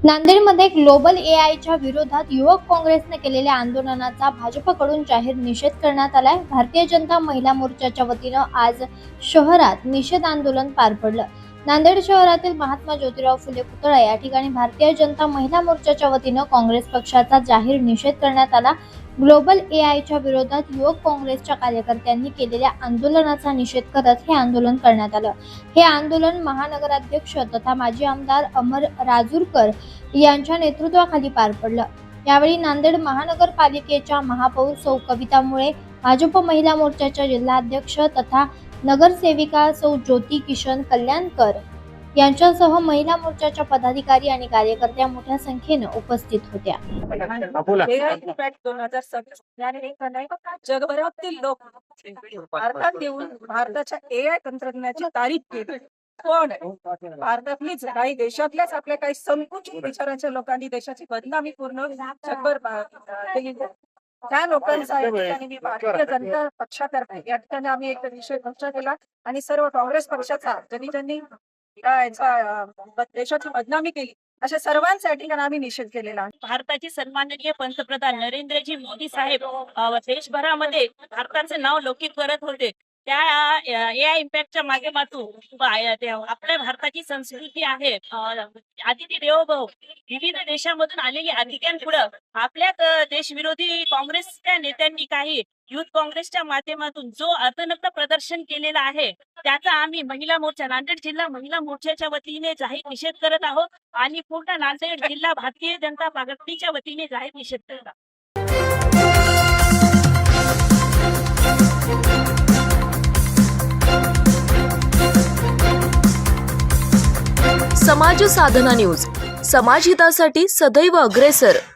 नांदेडमध्ये ग्लोबल एआयच्या विरोधात युवक काँग्रेसने केलेल्या आंदोलनाचा भाजपकडून जाहीर निषेध करण्यात आलाय। भारतीय जनता महिला मोर्चाच्या वतीनं आज शहरात निषेध आंदोलन पार पडलं। नांदेड शहरातील महात्मा ज्योतिराव फुले पुतळा या ठिकाणी भारतीय जनता महिला मोर्चाच्या वतीनं काँग्रेस पक्षाचा जाहीर निषेध करण्यात आला। ग्लोबल एआयच्या विरोधात युवक काँग्रेसच्या कार्यकर्त्यांनी केलेल्या आंदोलनाचा निषेध करत हे आंदोलन करण्यात आलं। हे आंदोलन महानगराध्यक्ष तथा माजी आमदार अमर राजूरकर यांच्या नेतृत्वाखाली पार पडलं। यावेळी नांदेड महानगरपालिकेच्या महापौर सौ कविता मुळे, भाजप महिला मोर्चाच्या जिल्हाध्यक्ष तथा नगरसेविका सौ ज्योती किशन कल्याणकर यांच्यासह महिला मोर्चाच्या पदाधिकारी आणि कार्यकर्त्या मोठ्या संख्येने उपस्थित होत्या। जगभरातील लोक भारतात येऊन भारताच्या एआय तंत्रज्ञानाची तारीफ केली। कोण भारतातलीच काही देशातल्याच आपल्या काही संकुचित विचारांच्या लोकांनी देशाची बदनामी पूर्ण जगभर केली। त्या लोकांचा या ठिकाणी मी भारतीय जनता पक्षातर्फे या ठिकाणी आम्ही एक निषेध मोर्चा केला आणि सर्व काँग्रेस पक्षाचा ज्यांनी देशाची बदनामी केली अशा सर्वांच्या ठिकाणी आम्ही निषेध केलेला आहे। भारताचे सन्माननीय पंतप्रधान नरेंद्रजी मोदी साहेब देशभरामध्ये भारताचे नाव लौकिक करत होते। त्या एआय इम्पॅक्टच्या माध्यमातून आपल्या भारताची संस्कृती आहे अतिथी देवो भव, विविध देशांमधून आलेली अतिथ्यांपुढे आपल्या देशविरोधी काँग्रेसच्या नेत्यांनी काही युथ काँग्रेसच्या माध्यमातून जो अतनक्त प्रदर्शन केलेला आहे त्याचा आम्ही महिला मोर्चा, नांदेड जिल्हा महिला मोर्चाच्या वतीने जाहीर निषेध करत आहोत आणि पूर्ण नांदेड जिल्हा भारतीय जनता पार्टीच्या वतीने जाहीर निषेध करत आहोत। समाज साधना न्यूज, समाजहितासाठी सदैव अग्रेसर।